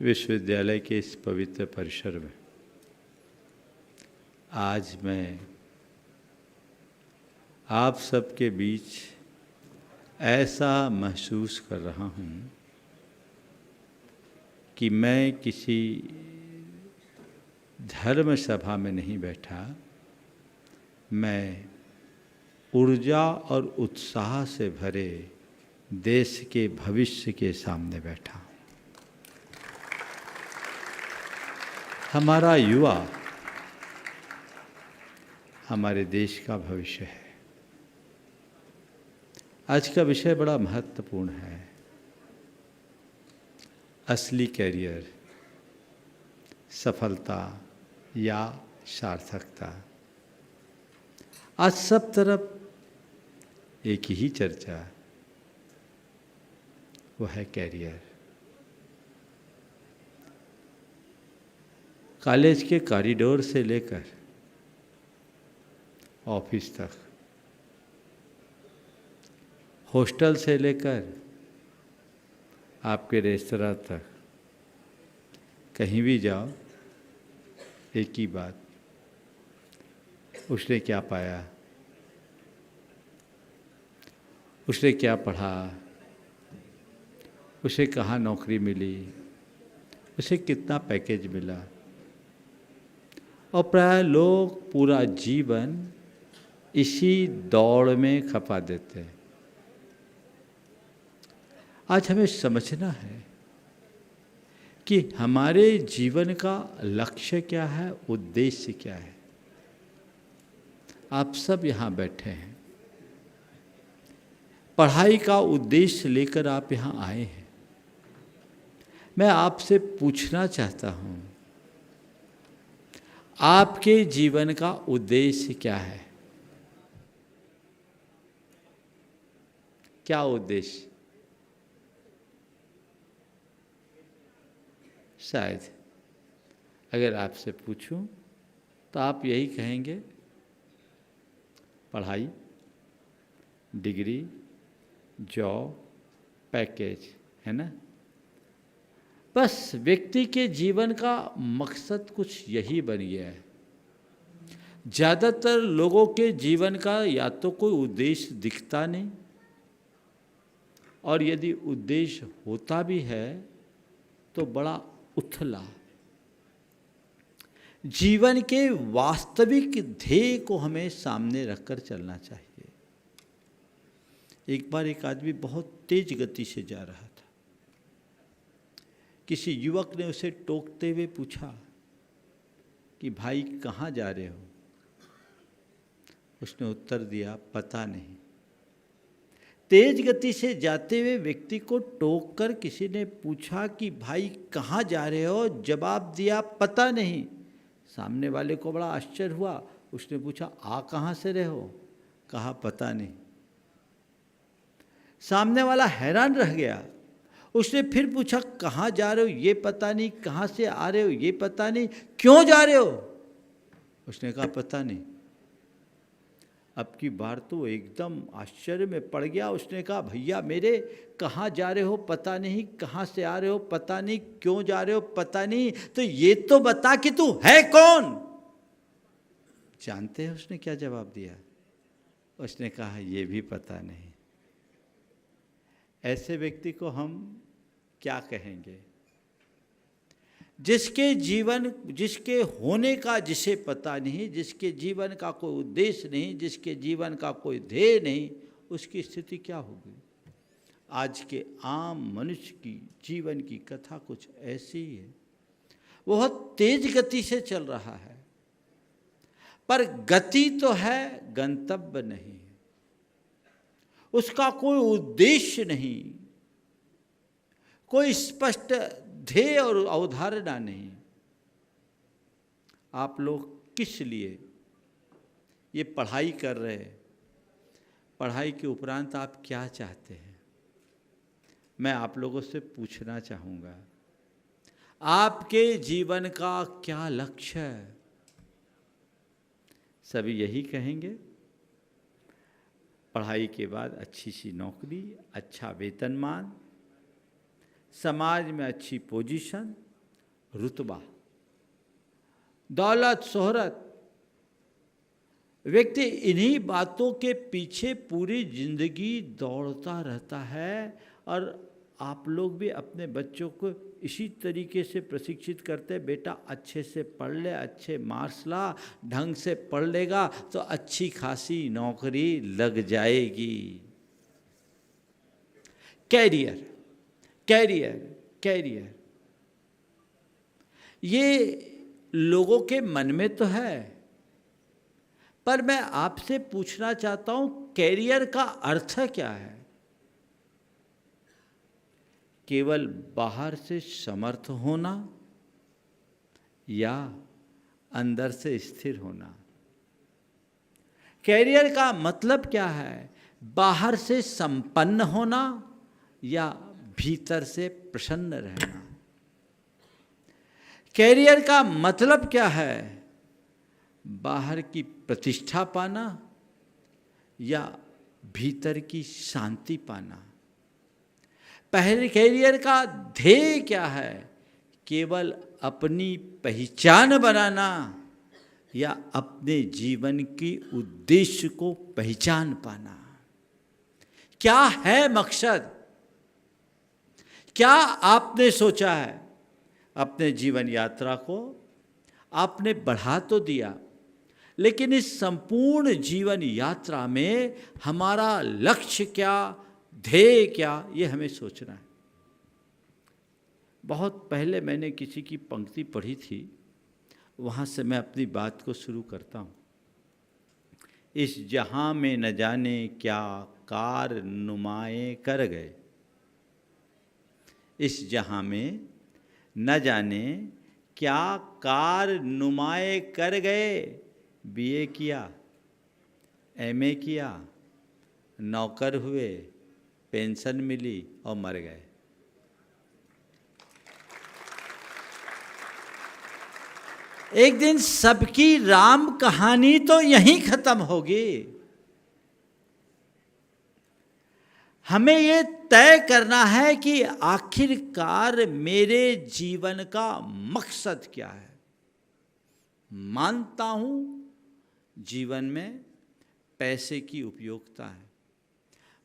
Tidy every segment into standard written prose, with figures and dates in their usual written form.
विश्वविद्यालय के इस पवित्र परिसर में आज मैं आप सबके बीच ऐसा महसूस कर रहा हूँ कि मैं किसी धर्म सभा में नहीं बैठा, मैं ऊर्जा और उत्साह से भरे देश के भविष्य के सामने बैठा हूँ। हमारा युवा हमारे देश का भविष्य है। आज का विषय बड़ा महत्वपूर्ण है, असली कैरियर, सफलता या सार्थकता। आज सब तरफ एक ही चर्चा, वो है कैरियर। कॉलेज के कॉरिडोर से लेकर ऑफिस तक, हॉस्टल से लेकर आपके रेस्तरां तक, कहीं भी जाओ एक ही बात, उसने क्या पाया, उसने क्या पढ़ा, उसे कहाँ नौकरी मिली, उसे कितना पैकेज मिला। और प्राय लोग पूरा जीवन इसी दौड़ में खपा देते हैं। आज हमें समझना है कि हमारे जीवन का लक्ष्य क्या है, उद्देश्य क्या है। आप सब यहाँ बैठे हैं, पढ़ाई का उद्देश्य लेकर आप यहाँ आए हैं। मैं आपसे पूछना चाहता हूँ, आपके जीवन का उद्देश्य क्या है? क्या उद्देश्य? शायद अगर आपसे पूछूं तो आप यही कहेंगे, पढ़ाई, डिग्री, जॉब, पैकेज, है ना। बस व्यक्ति के जीवन का मकसद कुछ यही बन गया है। ज़्यादातर लोगों के जीवन का या तो कोई उद्देश्य दिखता नहीं, और यदि उद्देश्य होता भी है तो बड़ा उथला। जीवन के वास्तविक ध्येय को हमें सामने रखकर चलना चाहिए। एक बार एक आदमी बहुत तेज गति से जा रहा था। किसी युवक ने उसे टोकते हुए पूछा कि भाई कहाँ जा रहे हो? उसने उत्तर दिया, पता नहीं। तेज गति से जाते हुए व्यक्ति को टोक कर किसी ने पूछा कि भाई कहाँ जा रहे हो? जवाब दिया, पता नहीं। सामने वाले को बड़ा आश्चर्य हुआ। उसने पूछा, आ कहाँ से रहे हो? कहा, पता नहीं। सामने वाला हैरान रह गया। उसने फिर पूछा, कहाँ जा रहे हो? ये पता नहीं। कहाँ से आ रहे हो? ये पता नहीं। क्यों जा रहे हो? उसने कहा, पता नहीं। अब की बार तो एकदम आश्चर्य में पड़ गया। उसने कहा, भैया मेरे, कहाँ जा रहे हो पता नहीं, कहाँ से आ रहे हो पता नहीं, क्यों जा रहे हो पता नहीं, तो ये तो बता कि तू है कौन? जानते हैं उसने क्या जवाब दिया? उसने कहा, ये भी पता नहीं। ऐसे व्यक्ति को हम क्या कहेंगे? जिसके होने का जिसे पता नहीं, जिसके जीवन का कोई उद्देश्य नहीं, जिसके जीवन का कोई ध्येय नहीं, उसकी स्थिति क्या होगी? आज के आम मनुष्य की जीवन की कथा कुछ ऐसी ही है। बहुत तेज गति से चल रहा है, पर गति तो है, गंतव्य नहीं। उसका कोई उद्देश्य नहीं, कोई स्पष्ट ध्येय और अवधारणा नहीं। आप लोग किस लिए ये पढ़ाई कर रहे हैं? पढ़ाई के उपरांत आप क्या चाहते हैं? मैं आप लोगों से पूछना चाहूँगा, आपके जीवन का क्या लक्ष्य है? सभी यही कहेंगे, पढ़ाई के बाद अच्छी सी नौकरी, अच्छा वेतनमान, समाज में अच्छी पोजीशन, रुतबा, दौलत, शोहरत। व्यक्ति इन्हीं बातों के पीछे पूरी जिंदगी दौड़ता रहता है। और आप लोग भी अपने बच्चों को इसी तरीके से प्रशिक्षित करते, बेटा अच्छे से पढ़ ले, अच्छे मार्क्स ला, ढंग से पढ़ लेगा तो अच्छी खासी नौकरी लग जाएगी। कैरियर, कैरियर, कैरियर, ये लोगों के मन में तो है, पर मैं आपसे पूछना चाहता हूं, कैरियर का अर्थ क्या है? केवल बाहर से समर्थ होना या अंदर से स्थिर होना? कैरियर का मतलब क्या है? बाहर से संपन्न होना या भीतर से प्रसन्न रहना? कैरियर का मतलब क्या है? बाहर की प्रतिष्ठा पाना या भीतर की शांति पाना? पहले कैरियर का ध्येय क्या है? केवल अपनी पहचान बनाना या अपने जीवन की उद्देश्य को पहचान पाना? क्या है मकसद? क्या आपने सोचा है? अपने जीवन यात्रा को आपने बढ़ा तो दिया, लेकिन इस संपूर्ण जीवन यात्रा में हमारा लक्ष्य क्या, ध्येय क्या, ये हमें सोचना है। बहुत पहले मैंने किसी की पंक्ति पढ़ी थी, वहाँ से मैं अपनी बात को शुरू करता हूँ। इस जहाँ में न जाने क्या कार नुमाएं कर गए, इस जहाँ में न जाने क्या कार नुमाएं कर गए। बीए किया, एमए किया, नौकर हुए, पेंशन मिली और मर गए। एक दिन सबकी राम कहानी तो यहीं खत्म होगी। हमें ये तय करना है कि आखिरकार मेरे जीवन का मकसद क्या है। मानता हूं जीवन में पैसे की उपयोगिता है,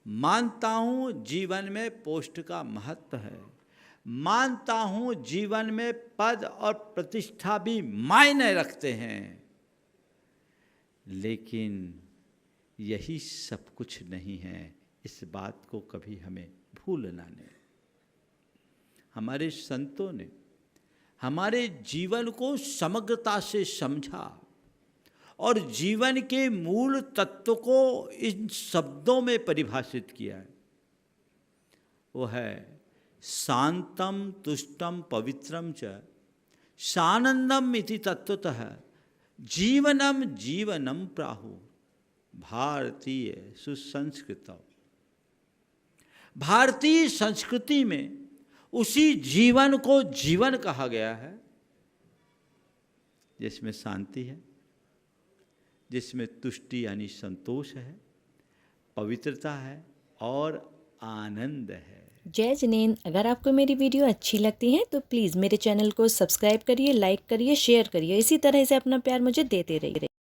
मानता हूं जीवन में पोस्ट का महत्व है, मानता हूं जीवन में पद और प्रतिष्ठा भी मायने रखते हैं, लेकिन यही सब कुछ नहीं है। इस बात को कभी हमें भूलना नहीं। हमारे संतों ने हमारे जीवन को समग्रता से समझा और जीवन के मूल तत्व को इन शब्दों में परिभाषित किया है। वो है शांतम तुष्टम पवित्रम च सानंदम इति तत्वतः जीवनम जीवनम प्राहु भारतीय सुसंस्कृत। भारतीय संस्कृति में उसी जीवन को जीवन कहा गया है जिसमें शांति है, जिसमें तुष्टि यानी संतोष है, पवित्रता है और आनंद है। जय जिनेंद्र। अगर आपको मेरी वीडियो अच्छी लगती है तो प्लीज़ मेरे चैनल को सब्सक्राइब करिए, लाइक करिए, शेयर करिए। इसी तरह से अपना प्यार मुझे देते रहिए।